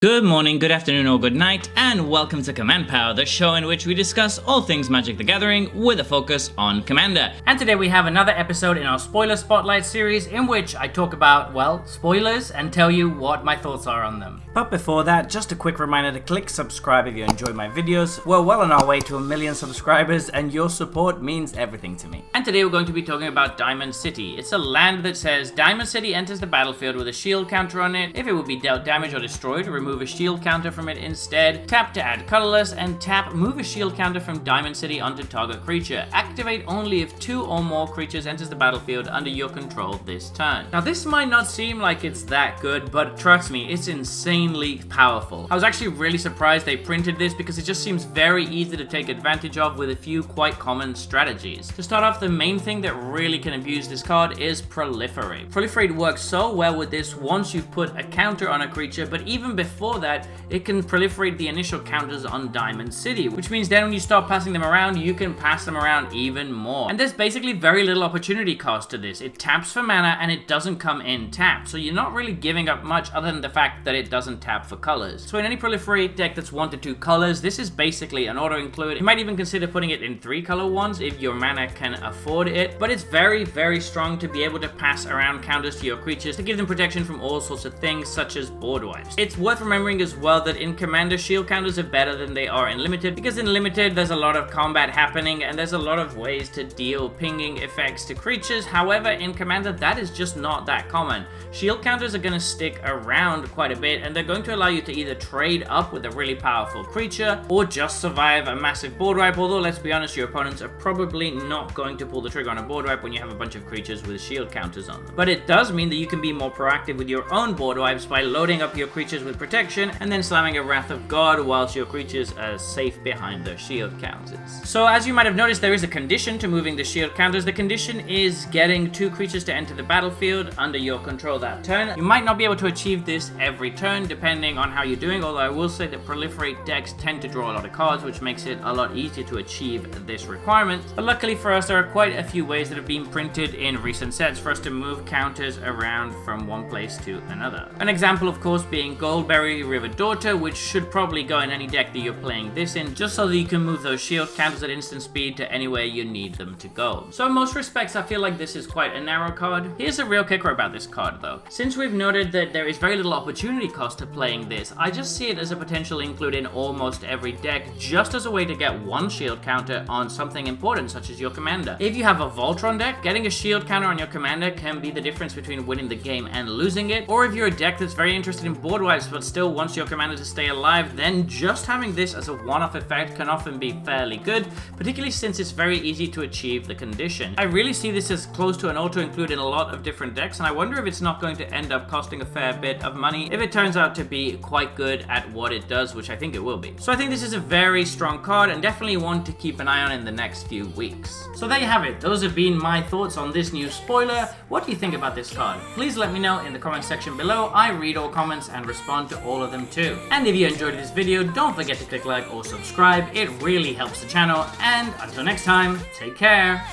Good morning, good afternoon, or good night, and welcome to Command Power, the show in which we discuss all things Magic the Gathering with a focus on Commander. And today we have another episode in our Spoiler Spotlight series in which I talk about, well, spoilers and tell you what my thoughts are on them. But before that, just a quick reminder to click subscribe if you enjoy my videos. We're well on our way to 1 million subscribers and your support means everything to me. And today we're going to be talking about Diamond City. It's a land that says Diamond City enters the battlefield with a shield counter on it. If it would be dealt damage or destroyed, remove a shield counter from it instead. Tap to add colorless, and tap move a shield counter from Diamond City onto target creature. Activate only if 2 or more creatures enters the battlefield under your control this turn. Now this might not seem like it's that good, but trust me, it's insanely powerful. I was actually really surprised they printed this because it just seems very easy to take advantage of with a few quite common strategies. To start off, the main thing that really can abuse this card is Proliferate. Proliferate works so well with this once you've put a counter on a creature, but even before that, it can proliferate the initial counters on Diamond City, which means then when you start passing them around, you can pass them around even more. And there's basically very little opportunity cost to this. It taps for mana and it doesn't come in tapped, so you're not really giving up much other than the fact that it doesn't tap for colors. So in any Proliferate deck that's 1 to 2 colors, this is basically an auto-include. You might even consider putting it in 3 color ones if your mana can afford it, but it's very, very strong to be able to pass around counters to your creatures to give them protection from all sorts of things such as board wipes. It's worth remembering as well that in Commander, shield counters are better than they are in Limited, because in Limited there's a lot of combat happening and there's a lot of ways to deal pinging effects to creatures. However, in Commander that is just not that common. Shield counters are going to stick around quite a bit and they're going to allow you to either trade up with a really powerful creature or just survive a massive board wipe, although let's be honest, your opponents are probably not going to pull the trigger on a board wipe when you have a bunch of creatures with shield counters on them. But it does mean that you can be more proactive with your own board wipes by loading up your creatures with protection and then slamming a Wrath of God whilst your creatures are safe behind their shield counters. So as you might have noticed, there is a condition to moving the shield counters. The condition is getting 2 creatures to enter the battlefield under your control that turn. You might not be able to achieve this every turn depending on how you're doing, although I will say that Proliferate decks tend to draw a lot of cards, which makes it a lot easier to achieve this requirement. But luckily for us, there are quite a few ways that have been printed in recent sets for us to move counters around from one place to another. An example, of course, being Goldberry River Daughter, which should probably go in any deck that you're playing this in, just so that you can move those shield counters at instant speed to anywhere you need them to go. So in most respects, I feel like this is quite a narrow card. Here's a real kicker about this card though. Since we've noted that there is very little opportunity cost to playing this, I just see it as a potential include in almost every deck, just as a way to get 1 shield counter on something important such as your commander. If you have a Voltron deck, getting a shield counter on your commander can be the difference between winning the game and losing it. Or if you're a deck that's very interested in board wipes but still wants your commander to stay alive, then just having this as a one-off effect can often be fairly good, particularly since it's very easy to achieve the condition. I really see this as close to an auto-include in a lot of different decks, and I wonder if it's not going to end up costing a fair bit of money if it turns out to be quite good at what it does, which I think it will be. So I think this is a very strong card and definitely one to keep an eye on in the next few weeks. So there you have it. Those have been my thoughts on this new spoiler. What do you think about this card? Please let me know in the comment section below. I read all comments and respond to all of them too. And if you enjoyed this video, don't forget to click like or subscribe. It really helps the channel. And until next time, take care.